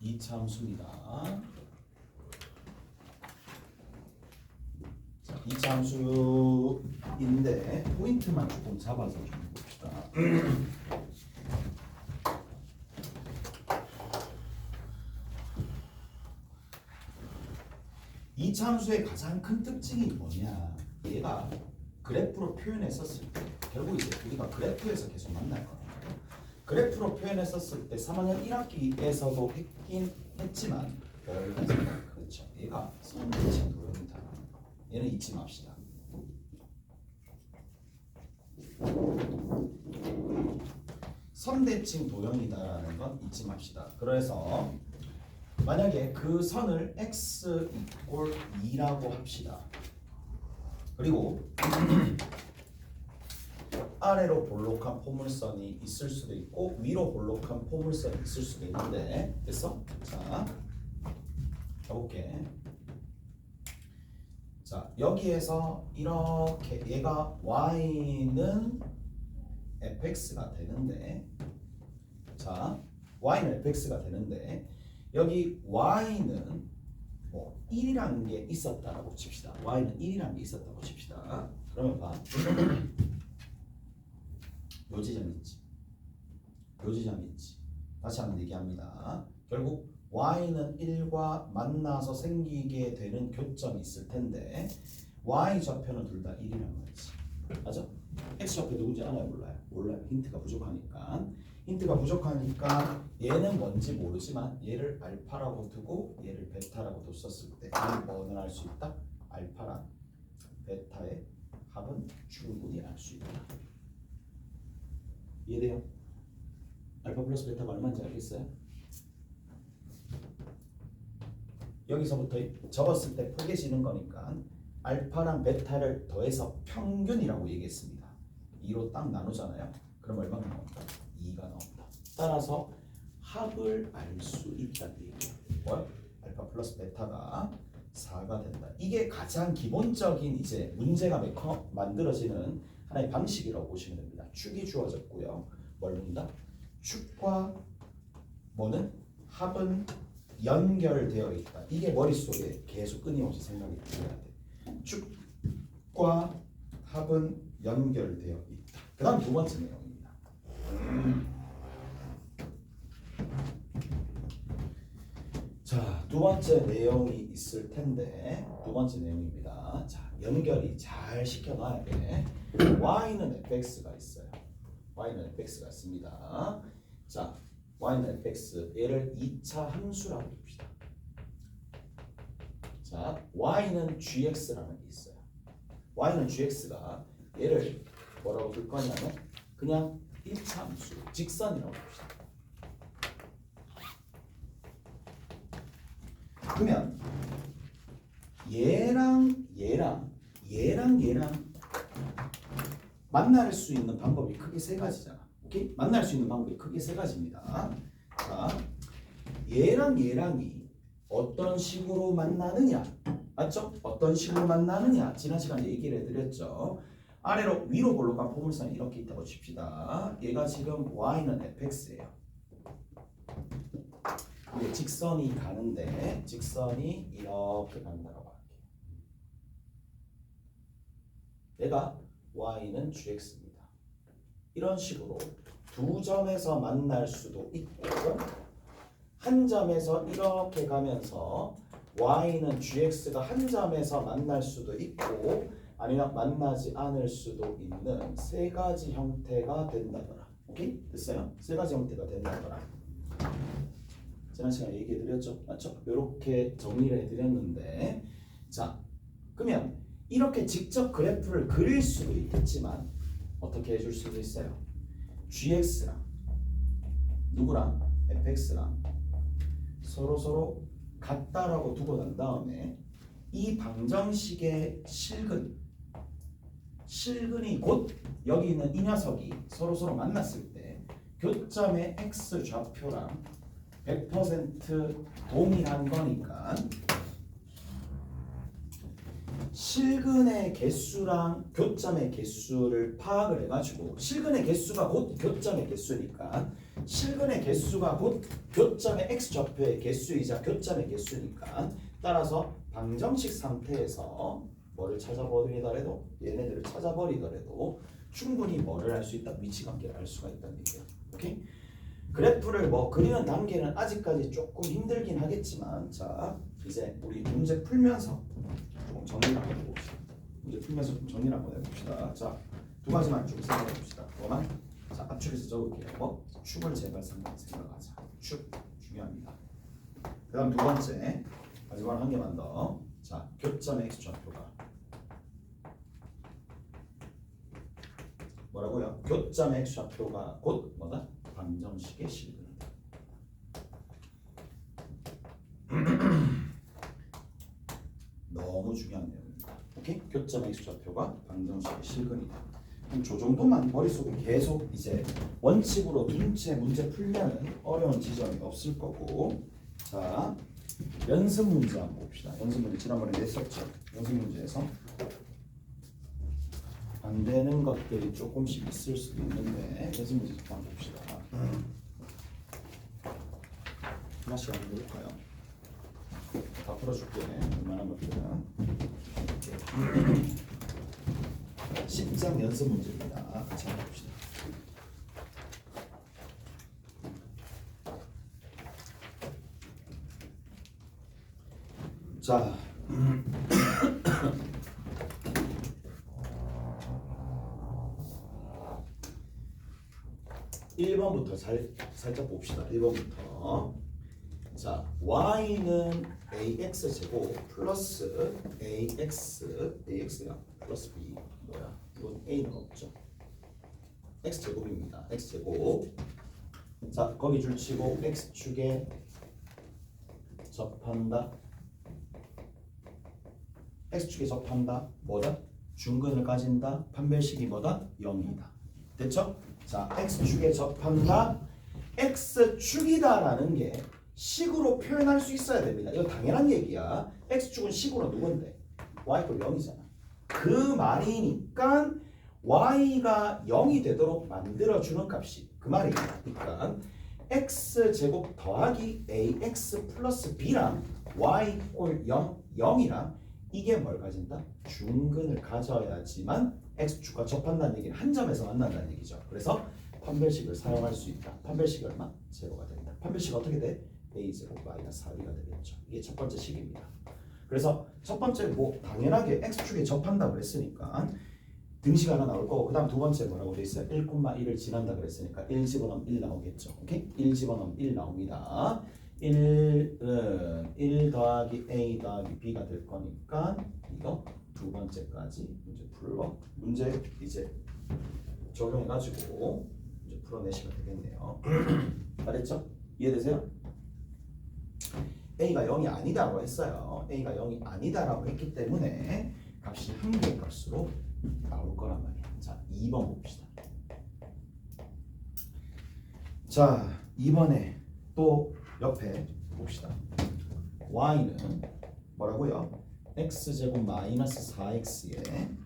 이차함수입니다. 자, 이차함수인데 포인트만 조금 잡아서 좀 봅시다. 이차함수의 가장 큰 특징이 뭐냐? 얘가 그래프로 표현했었을 때 결국 이제 우리가 그래프에서 계속 만날 거예요. 그래프로 표현했었을 때 3학년 1학기에서도 했긴 했지만 그렇죠. 얘가 선대칭 도형이다. 얘는 잊지 맙시다. 선대칭 도형이다라는 건 잊지 맙시다. 그래서 만약에 그 선을 x 이꼴 2라고 합시다. 그리고 아래로 볼록한 포물선이 있을 수도 있고 위로 볼록한 포물선이 있을 수도 있는데 됐어? 자, 가볼게. 자, 여기에서 이렇게 얘가 y는 fx가 되는데 자, y는 fx가 되는데 여기 y는 뭐 1이라는 게 있었다라고 칩시다. y는 1이라는 게 있었다고 칩시다. 그러면 봐. 요 지점 있지. 요 지점 있지. 다시 한번 얘기합니다. 결국 y는 1과 만나서 생기게 되는 교점이 있을 텐데 y 좌표는 둘 다 1이란 말이지. 맞아? x 좌표 누군지 알아요? 몰라요? 몰라요. 힌트가 부족하니까. 힌트가 부족하니까 얘는 뭔지 모르지만 얘를 알파라고 두고 얘를 베타라고 뒀었을 때 뭐는 알 수 있다? 알파랑 베타의 합은 충분히 알 수 있다. 이해돼요? 알파 플러스 베타가 얼마인지 알겠어요? 여기서부터 적었을 때 포개지는 거니까 알파랑 베타를 더해서 평균이라고 얘기했습니다. 2로 딱 나누잖아요. 그럼 얼마가 나온다? 2가 나온다. 따라서 합을 알 수 있다는 얘기예요. 뭐? 알파 플러스 베타가 4가 된다. 이게 가장 기본적인 이제 문제가 만들어지는 하나의 방식이라고 보시면 됩니다. 축이 주어졌고요. 뭘 본다? 축과 뭐는 합은 연결되어 있다. 이게 머릿속에 계속 끊임없이 생각이 들어야 돼. 축과 합은 연결되어 있다. 그 다음 두 번째 내용입니다. 자, 두 번째 내용이 있을 텐데 두 번째 내용입니다. 자, 연결이 잘 시켜놔야 돼. y는 fx가 있어요. y는 fx가 있습니다. 자, y는 fx 얘를 2차 함수라고 봅시다. 자, y는 gx라는 게 있어요. y는 gx가 얘를 뭐라고 불 거냐면 그냥 1차 함수 직선이라고 봅시다. 그러면 얘랑 만날 수 있는 방법이 크게 세 가지잖아. 오케이? 만날 수 있는 방법이 크게 세 가지입니다. 자, 얘랑이 어떤 식으로 만나느냐, 맞죠? 어떤 식으로 만나느냐 지난 시간에 얘기를 해드렸죠. 아래로 위로 볼록한 포물선이 이렇게 있다고 칩시다. 얘가 지금 y는 fx예요. 이게 직선이 가는데 직선이 이렇게 간다고 할게요. 얘가 y는 gx입니다. 이런 식으로 두 점에서 만날 수도 있고 한 점에서 이렇게 가면서 y는 gx가 한 점에서 만날 수도 있고 아니면 만나지 않을 수도 있는 세 가지 형태가 된다더라. 오케이? 됐어요? 세 가지 형태가 된다더라. 지난 시간에 얘기해드렸죠? 맞죠? 이렇게 정리를 해드렸는데 자, 그러면 이렇게 직접 그래프를 그릴 수도 있겠지만 어떻게 해줄 수도 있어요? gx랑 누구랑? fx랑 서로 같다라고 두고 난 다음에 이 방정식의 실근이 곧 여기 있는 이 녀석이 서로 만났을 때 교점의 x 좌표랑 100% 동일한 거니까 실근의 개수랑 교점의 개수를 파악을 해가지고 실근의 개수가 곧 교점의 개수니까 실근의 개수가 곧 교점의 x좌표의 개수이자 교점의 개수니까 따라서 방정식 상태에서 뭐를 찾아버리더라도 얘네들을 찾아버리더라도 충분히 뭐를 할 수 있다? 위치관계를 알 수가 있다는 얘기야. 오케이? 그래프를 뭐 그리는 단계는 아직까지 조금 힘들긴 하겠지만 자 이제 우리 문제 풀면서 좀 정리를 한번 해봅시다. 문제 풀면서 좀 정리를 한번 해봅시다. 자, 두 가지만 좀 생각해 봅시다. 뭐만? 자, 앞축에서 적을게요. 뭐? 축을 제발 생각하자. 축 중요합니다. 그 다음 두 번째 마지막 한 개만 더. 자, 교점의 x좌표가 뭐라고요? 교점의 x좌표가 곧 뭐다? 방정식의 실근이다. 너무 중요한 내용입니다. 오케이? 교점의 x좌표가 방정식의 실근이다. 그럼 저 정도만 머릿속에 계속 이제 원칙으로 둔 채 문제 풀면은 어려운 지점이 없을 거고. 자, 연습 문제 한번 봅시다. 연습 문제 지난번에 냈었죠. 연습 문제에서 안 되는 것들이 조금씩 있을 수도 있는데 연습 문제 좀 한번 봅시다. 하나씩 한번 해볼까요? 다 풀어줄게. 웬만한 것들은 10장 연습 문제입니다. 같이 한번 봅시다. 자, 1번부터 살짝 봅시다. 1번부터. 자, y는 ax 제곱 플러스 ax야 플러스 b 뭐야? 이건 a는 없죠. x 제곱입니다. x 제곱. 자, 거기 줄치고 x축에 접한다. x축에 접한다. 뭐다? 중근을 가진다. 판별식이 뭐다? 0이다. 됐죠? 자, x축에 접한다. x축이다라는 게 식으로 표현할 수 있어야 됩니다. 이거 당연한 얘기야. x축은 식으로 누군데? y가 0이잖아. 그 말이니까 y가 0이 되도록 만들어주는 값이 그 말이니까 x제곱 더하기 ax 플러스 b랑 y 꼴 0, 0이랑 이게 뭘 가진다? 중근을 가져야지만 x축과 접한다는 얘기는 한 점에서 만난다는 얘기죠. 그래서 판별식을 사용할 수 있다. 판별식이 얼마? 제로가 된다. 판별식 어떻게 돼? a제곱 마이너스 4b가 되겠죠. 이게 첫 번째 식입니다. 그래서 첫 번째 뭐 당연하게 x축에 접한다고 그랬으니까 등식 하나 나올 거고, 그 다음 두 번째 뭐라고 돼 있어요? 1,1을 지난다 그랬으니까 1 집어넣으면 1 나오겠죠. 오케이? 1 집어넣으면 1 나옵니다. 1은 1 더하기 a 더하기 b가 될 거니까 이거 두 번째까지 문제 풀어. 문제 이제 적용해가지고 이제 풀어내시면 되겠네요. 알겠죠? 이해되세요? a가 0이 아니다라고 했어요. a가 0이 아니다라고 했기 때문에 값이 한 개의 값으로 나올 거란 말이야. 자, 2번 봅시다. 자, 2번에 또 옆에 봅시다. y는 뭐라고요? x제곱 마이너스 4x에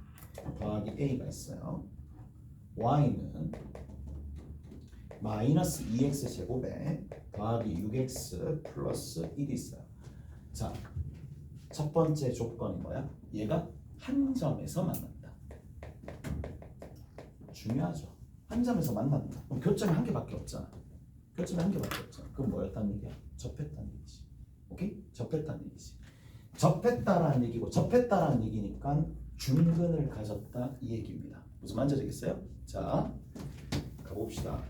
더하기 a가 있어요. y는 마이너스 2x 제곱에 더하기 6x 플러스 1이 있어요. 자, 첫 번째 조건이 뭐야? 얘가 한 점에서 만난다. 중요하죠. 한 점에서 만난다. 그럼 교점이 한 개밖에 없잖아. 교점이 한 개밖에 없잖아. 그럼 뭐였다는 얘기야? 접했다는 얘기지. 오케이? 접했다는 얘기지. 접했다라는 얘기고, 접했다라는 얘기니까 중근을 가졌다 이 얘기입니다. 무슨 말인지 알겠어요? 자, 가봅시다.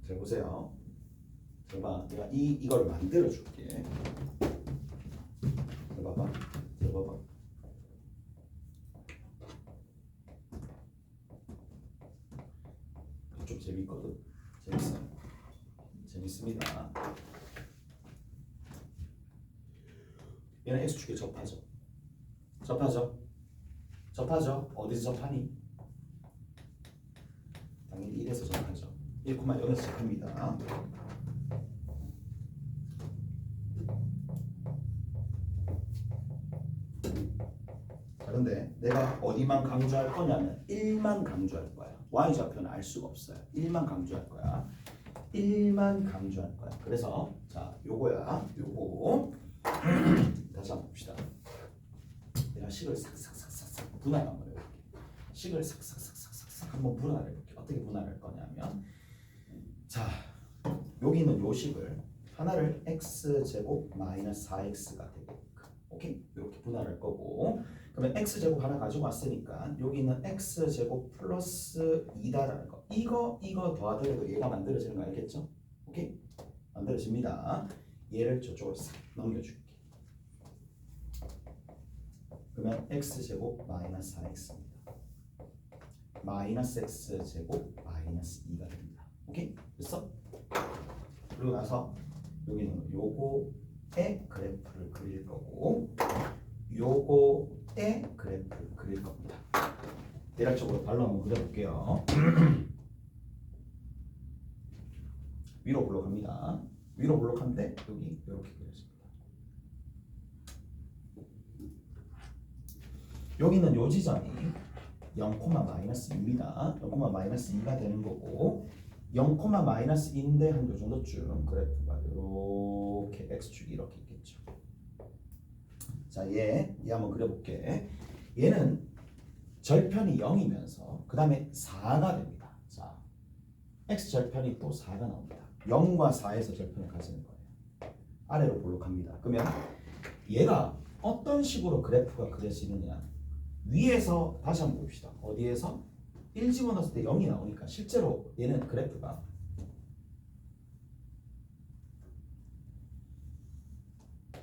잘 보세요. 잘 봐. 내가 이걸 만들어 줄게. 잘 봐봐. 잘 봐봐. 좀 재밌거든. 재밌어. 재밌습니다. 얘는 x축에 접하죠. 접하죠. 접하죠. 어디서 접하니? 당연히 1에서 접하죠. 1,0에서 접합니다. 자, 근데 내가 어디만 강조할 거냐면 1만 강조할 거야. y좌표는 알 수가 없어요. 1만 강조할 거야. 1만 강조할 거야. 그래서 자 요거야. 요거 다시 한번 봅시다. 내가 식을 싹싹싹싹 분할 한번 해볼게. 식을 싹싹싹싹싹 한번 분할해볼게. 어떻게 분할할 거냐면 자 여기는 요 식을 하나를 x제곱 마이너스 4x가 되고 오케이? 이렇게 분할할 거고 그러면 x제곱 하나 가지고 왔으니까 여기는 x제곱 플러스 2다라는 거 이거 더하더라도 얘가 만들어지는 거 알겠죠? 오케이? 만들어집니다. 얘를 저쪽으로 싹 넘겨줄게. 그러면 x제곱 마이너스 4x입니다. 마이너스 x제곱 마이너스 2가 됩니다. 오케이? 됐어? 그리고 나서 여기는 요거의 그래프를 그릴 거고 요거의 그래프를 그릴 겁니다. 대략적으로 발로 한번 그려볼게요. 위로 블록합니다. 위로 블록한데 여기 이렇게 그려집니다. 여기는 요 지점이 0,-2입니다. 0,-2가 되는 거고 0,-2인데 한 요 정도쯤 그래프가 이렇게 x축이 이렇게 있겠죠. 자, 얘 한번 그려볼게. 얘는 절편이 0이면서 그 다음에 4가 됩니다. 자, x절편이 또 4가 나옵니다. 0과 4에서 절편을 가지는 거예요. 아래로 볼록합니다. 그러면 얘가 어떤 식으로 그래프가 그려지느냐 위에서 다시 한번 봅시다. 어디에서? 1 집어넣었을 때 0이 나오니까 실제로 얘는 그래프가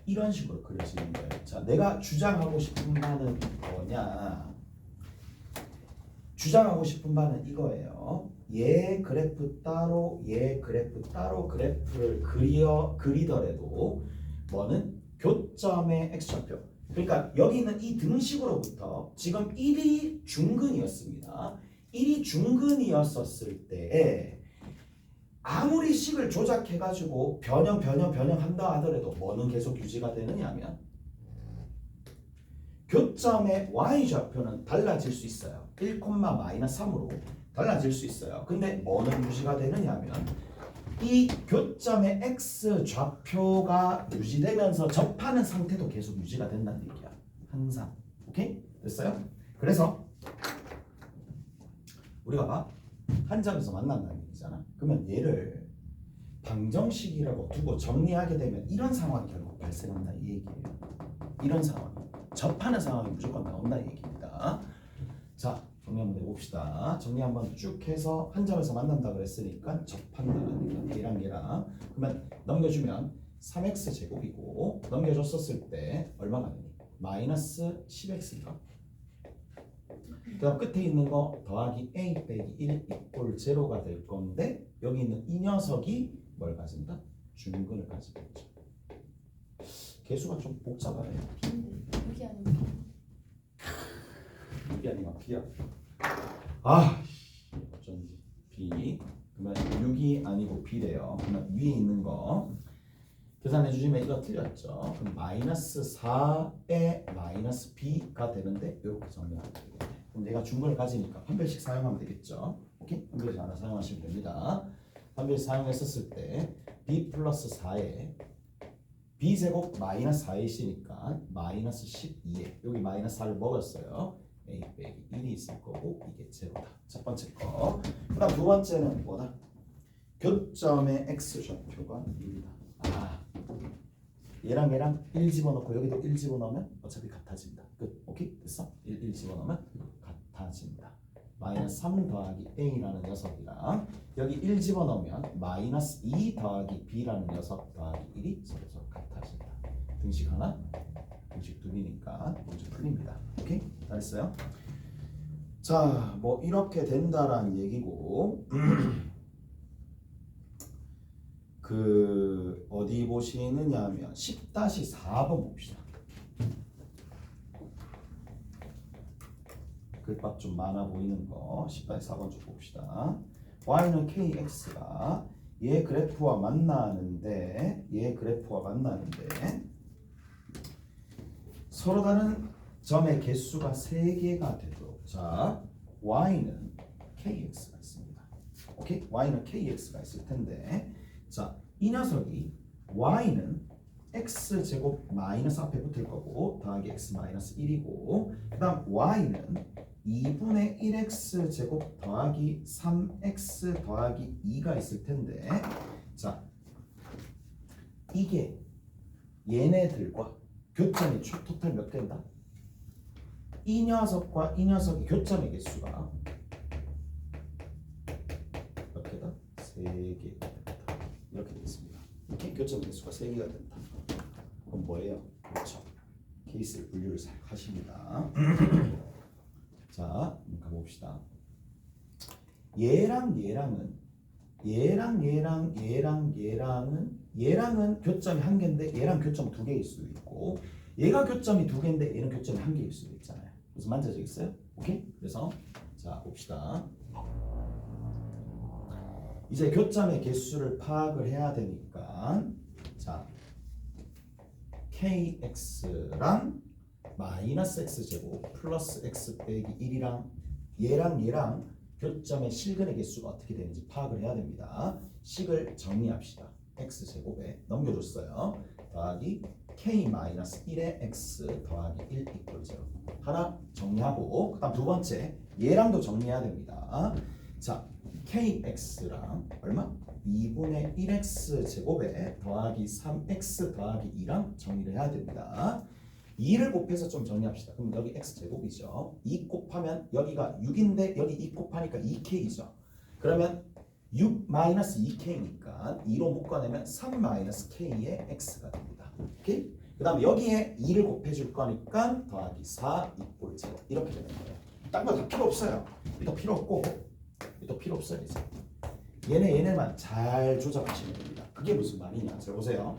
이런 식으로 그려지는 거예요. 자, 내가 주장하고 싶은 바는 뭐냐? 주장하고 싶은 바는 이거예요. 얘 그래프 따로, 얘 그래프 따로 그래프를 그리더라도 뭐는 교점의 x좌표. 그러니까 여기는 이 등식으로부터 지금 1이 중근이었습니다. 1이 중근이었었을 때에 아무리 식을 조작해가지고 변형한다 하더라도 뭐는 계속 유지가 되느냐면 교점의 y좌표는 달라질 수 있어요. 1,-3으로 달라질 수 있어요. 근데 뭐는 유지가 되느냐면 이 교점의 x좌표가 유지되면서 접하는 상태도 계속 유지가 된다는 얘기야. 항상. 오케이? 됐어요? 그래서 우리가 한 점에서 만난다는 얘기잖아. 그러면 얘를 방정식이라고 두고 정리하게 되면 이런 상황이 결국 발생한다 이 얘기예요. 이런 상황. 접하는 상황이 무조건 나온다 이 얘기입니다. 자, 정리 한번 해봅시다. 정리 한번 쭉 해서 한 점에서 만난다 그랬으니까 접한다는 얘랑 그러면 넘겨주면 3x 제곱이고 넘겨줬었을 때 얼마가 되니? 마이너스 10x인가? 그 다음 끝에 있는 거 더하기 a 빼기 1 이꼴 0가 될 건데 여기 있는 이 녀석이 뭘 가진다? 중근을 가지고 있죠. 개수가 좀 복잡하네요. 여기 아니면 이게 아니라 B야. 아, 어쩐지 B. 그러면 6이 아니고 B래요. 그러면 위에 있는 거 계산해 주시면 이거 틀렸죠. 그럼 마이너스 4에 마이너스 B가 되는데 이렇게 정리하면 되겠네. 그럼 얘가 중근을 가지니까 판별식 사용하면 되겠죠. 오케이? 판별식 하나 사용하시면 됩니다. 판별식 사용했었을 때 B 플러스 4에 B제곱 마이너스 4에 있으니까 마이너스 12에 여기 마이너스 4를 먹었어요. A 빼기 1이 있을 거고 이게 제로다. 첫 번째 거. 그 다음 두 번째는 뭐다? 교점의 x좌표가 1이다. 아, 얘랑 1 집어넣고 여기도 1 집어넣으면 어차피 같아진다. 끝. 오케이? 됐어? 1 집어넣으면 같아진다. 마이너스 3 더하기 a라는 녀석이랑 여기 1 집어넣으면 마이너스 2 더하기 b라는 녀석 더하기 1이 서로 같아진다. 등식 하나, 등식 둘이니까 문제 풀립니다. 오케이? 잘했어요? 자, 뭐 이렇게 된다라는 얘기고 그 어디 보시느냐 하면 10-4번 봅시다. 글밥 좀 많아 보이는 거 10-4번 좀 봅시다. y는 kx가 얘 그래프와 만나는데 서로 다른 점의 개수가 3개가 되도록 자, y는 kx가 있습니다. 오케이? y는 kx가 있을 텐데, 자, 이 녀석이 y는 x제곱 마이너스 앞에 붙을 거고 더하기 x 마이너스 1이고, 그 다음 y는 2분의 1x 제곱 더하기 3x 더하기 2가 있을 텐데, 자, 이게 얘네들과 교점이 토탈 몇 개인다? 이 녀석과 이 녀석의 교점의 개수가 몇 개다? 3개 이렇게 되겠습니다. 이렇게 교점 개수가 3개가 된다. 그럼 뭐예요? 그렇죠. 케이스의 분류를 잘 하십니다. 자, 한번 가봅시다. 얘랑은 교점이 1개인데 얘랑 교점 2개일 수도 있고, 얘가 교점이 2개인데 얘는 교점이 1개일 수도 있잖아요. 그래서 만져지겠어요? 오케이? 그래서 자, 봅시다. 이제 교점의 개수를 파악을 해야 되니까, 자, kx랑 마이너스 x제곱 플러스 x 빼기 1이랑 얘랑 교점의 실근의 개수가 어떻게 되는지 파악을 해야 됩니다. 식을 정리합시다. x제곱에 넘겨줬어요. 더하기 k-1의 x 더하기 1 이퀄 0. 하나 정리하고, 그 다음 두 번째 얘랑도 정리해야 됩니다. 자, kx랑 얼마? 2분의 1x 제곱에 더하기 3x 더하기 2랑 정리를 해야 됩니다. 2를 곱해서 좀 정리합시다. 그럼 여기 x제곱이죠. 2 곱하면 여기가 6인데 여기 2 곱하니까 2k죠. 그러면 6 마이너스 2k니까 2로 묶어내면 3 마이너스 k의 x가 됩니다. 오케이? 그 다음 여기에 2를 곱해줄 거니까 더하기 4 이꼴 0 이렇게 되는 거예요. 딴 거 다 필요 없어요. 이거 필요 없고 이거 필요 없어요. 이제 얘네만 잘 조작하시면 됩니다. 그게 무슨 말이냐? 잘 보세요.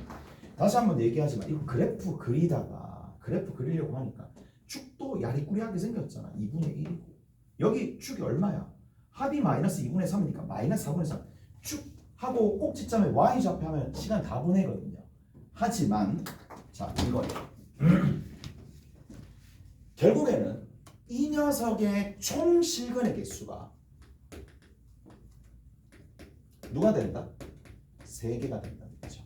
다시 한번 얘기하지만 이거 그래프 그리려고 하니까 축도 야리꾸리하게 생겼잖아. 2분의 1이고 여기 축이 얼마야? 합이 마이너스 2분의 3이니까 마이너스 4분의 3. 축하고 꼭지점에 y좌표 하면 시간 다 보내거든요. 하지만 자, 이거예요. 결국에는 이 녀석의 총 실근의 개수가 누가 된다? 3개가 된다는 거죠.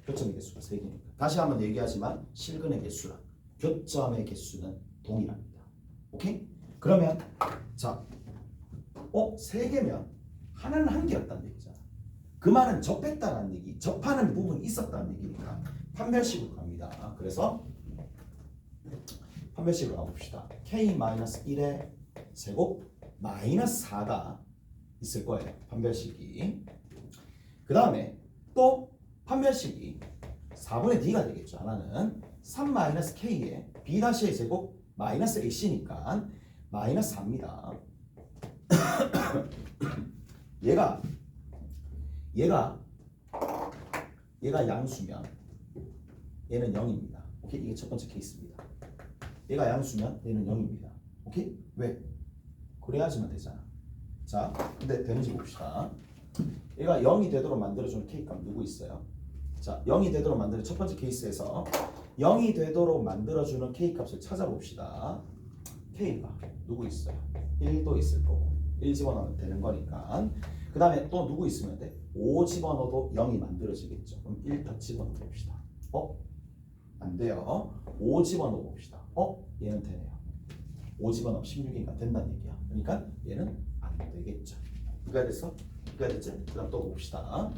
교점의 개수가 3개니까. 다시 한번 얘기하지만 실근의 개수랑 교점의 개수는 동일합니다. 오케이? 그러면 자, 3개면 하나는 1개였다는 얘기잖아. 그 말은 접했다는 얘기, 접하는 부분이 있었다는 얘기니까 판별식으로 갑니다. 그래서 판별식으로 가봅시다. k-1의 제곱 마이너스 4가 있을 거예요. 판별식이. 그 다음에 또 판별식이 4분의 d가 되겠죠. 하나는 3-k의 b-의 제곱 마이너스 ac니까 마이너스 4입니다. 얘가 양수면 얘는 0입니다. 오케이? 이게 첫 번째 케이스입니다. 얘가 양수면 얘는 0입니다. 오케이? 왜? 그래야지만 되잖아. 자, 근데 되는지 봅시다. 얘가 0이 되도록 만들어주는 K값 누구 있어요? 자, 0이 되도록 만드는 첫 번째 케이스에서 0이 되도록 만들어주는 K값을 찾아봅시다. K가 누구 있어요? 1도 있을 거고 1 집어넣으면 되는 거니까. 그 다음에 또 누구 있으면 돼? 5 집어넣어도 0이 만들어지겠죠. 그럼 1 더 집어넣어 봅시다. 안 돼요. 5 집어넣어 봅시다. 얘는 되네요. 5 집어넣으면 16이니까 된다는 얘기야. 그러니까 얘는 안 되겠죠. 이거 됐어? 이거 됐지? 그 다음 또 봅시다.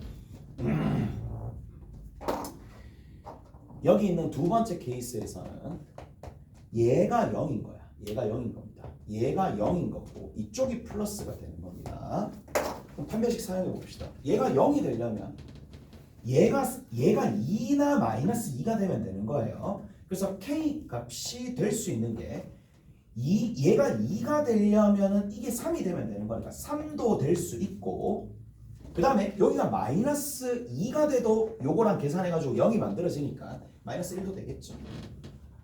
여기 있는 두 번째 케이스에서는 얘가 0인 거야. 얘가 0인 겁니다. 얘가 0인 거고 이쪽이 플러스가 되는 겁니다. 그럼 판별식 사용해 봅시다. 얘가 0이 되려면 얘가 2나 마이너스 2가 되면 되는 거예요. 그래서 K 값이 될 수 있는 게 얘가 2가 되려면은 이게 3이 되면 되는 거니까 3도 될 수 있고, 그 다음에 여기가 마이너스 2가 돼도 요거랑 계산해가지고 0이 만들어지니까 마이너스 1도 되겠죠.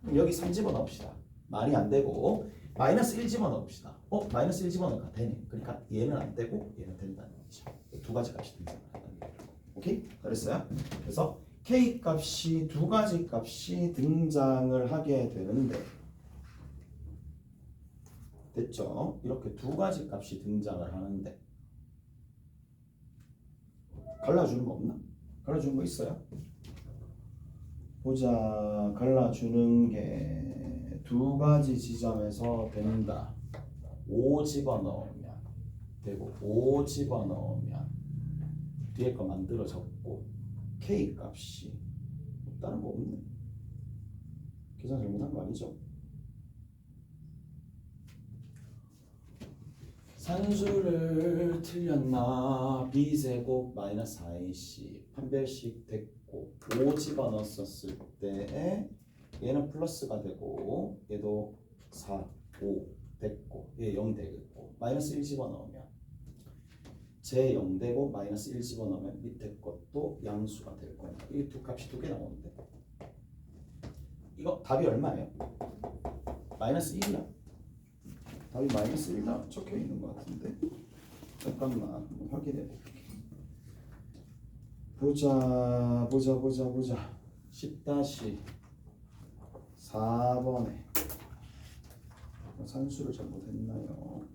그럼 여기 3 집어넣읍시다. 말이 안 되고 마이너스 1 집어넣읍시다. 마이너스 1 집어넣으니까 되네. 그러니까 얘는 안 되고 얘는 된다는 거죠. 두 가지 값이 등장한다는 거예요. 오케이? 그랬어요? 그래서 K 값이 두 가지 값이 등장을 하게 되는데 됐죠? 이렇게 두 가지 값이 등장을 하는데 갈라주는 거 없나? 갈라주는 거 있어요? 보자. 갈라주는 게 두 가지 지점에서 된다. 5 집어넣으면 되고 5 집어넣으면 뒤에 거 만들어졌고 K 값이 없다는 거 없네. 계산 잘못한 거 아니죠? 산수를 틀렸나? B제곱 마이너스 4AC 판별식 됐고 5 집어넣었을 때 얘는 플러스가 되고 얘도 4, 5 됐고 얘 0 되겠고 마이너스 1 집어넣으면 제 0 되고 마이너스 1 집어넣으면 밑에 것도 양수가 될 거야. 이 두 값이 두 개 나오는데 이거 답이 얼마예요? 마이너스 1이야. 답이 마이너스 1다 적혀 있는 것 같은데 잠깐만 한번 확인해 볼게. 보자 10-4번에 산수를 잘못했나요?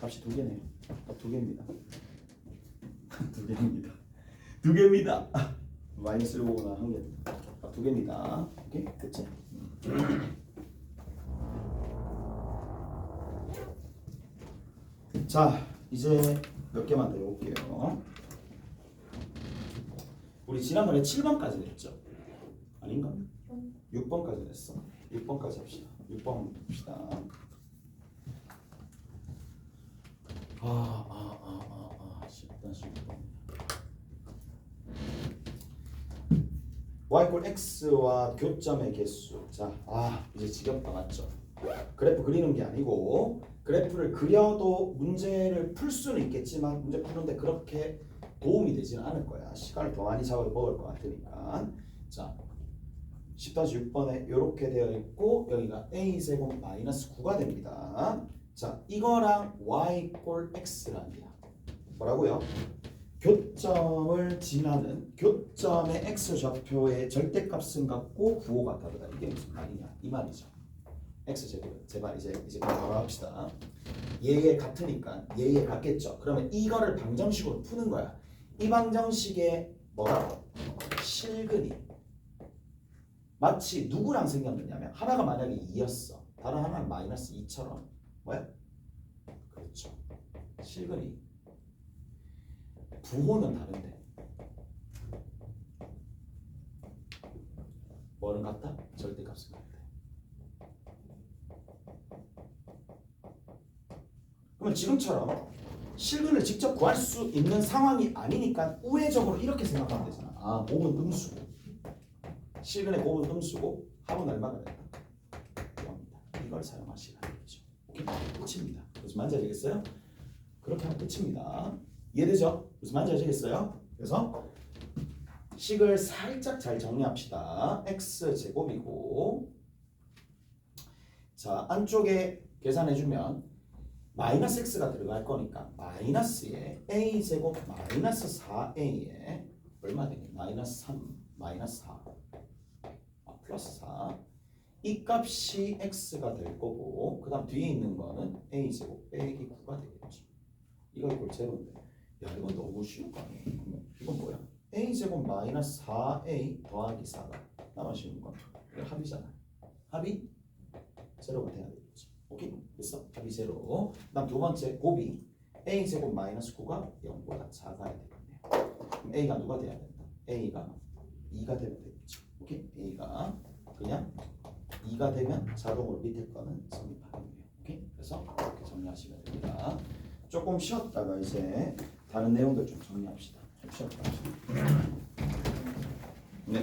값이 두 개네요. 두 개입니다. 두 개입니다. 마이너스 1보거나 한 개. 두 개입니다. 오케이? 됐지? 자, 이제 몇 개만 더 해볼게요. 우리 지난번에 7번까지 했죠? 아닌가? 6번까지 했어. 6번까지 합시다. 6번 봅시다. 10-6번. y 꼴 x와 교점의 개수. 자, 이제 지겹다 맞죠? 그래프 그리는 게 아니고 그래프를 그려도 문제를 풀 수는 있겠지만 문제 푸는데 그렇게 도움이 되지는 않을 거야. 시간을 더 많이 잡아 먹을 것 같으니까. 자, 10-6번에 이렇게 되어 있고 여기가 a제곱 마이너스 9가 됩니다. 자, 이거랑 y 꼴 x란 얘기야. 뭐라고요? 교점을 지나는 교점의 x좌표의 절대값은 같고 부호가 다르다. 이게 무슨 말이냐? 이 말이죠. x제곱 제발 이제 바로 합시다. 얘에 같으니까 얘에 같겠죠. 그러면 이거를 방정식으로 푸는 거야. 이 방정식에 뭐라고? 실근이 마치 누구랑 생겼느냐면 하나가 만약에 2였어. 다른 하나는 마이너스 2처럼 뭐야? 그렇죠. 실근이 부호는 다른데 뭐는 같다? 절대값은 같다. 그러면 지금처럼 실근을 직접 구할 수 있는 상황이 아니니까 우회적으로 이렇게 생각하면 되잖아. 곱은 음수고 실근의 곱은 음수고 합은 얼마가 된다? 0이다. 이걸 사용하시라는 거죠. 오케이? 끝입니다. 무슨 말인지 아시겠어요? 그렇게 하면 끝입니다. 이해되죠? 무슨 말인지 아시겠어요? 그래서 식을 살짝 잘 정리합시다. x제곱이고 자 안쪽에 계산해주면 마이너스 x가 들어갈 거니까 마이너스에 a제곱 마이너스 4a에 얼마 되니? 마이너스 3 마이너스 4 플러스 4 이 값이 x가 될 거고 그 다음 뒤에 있는 거는 a제곱 빼기 9가 되겠죠. 이거 이걸 제로인데 야 이건 너무 쉬운 거 아니에요? 이건 뭐야? a제곱 마이너스 4a 더하기 4가 나만 쉬운 거 이거 합이잖아. 합이 제로가 돼야 되겠지. 오케이? 됐어? 합이 제로. 그 다음 두 번째 곱이 a제곱 마이너스 9가 0보다 작아야 되겠네요. 그럼 a가 누가 돼야 된다? a가 2가 되면 되겠죠. 오케이? a가 그냥 2가 되면 자동으로 밑에 거는 성립하는 거예요. 오케이? 그래서 이렇게 정리하시면 됩니다. 조금 쉬었다가 이제 다른 내용들 좀 정리합시다. 좀 쉬었다가. 네.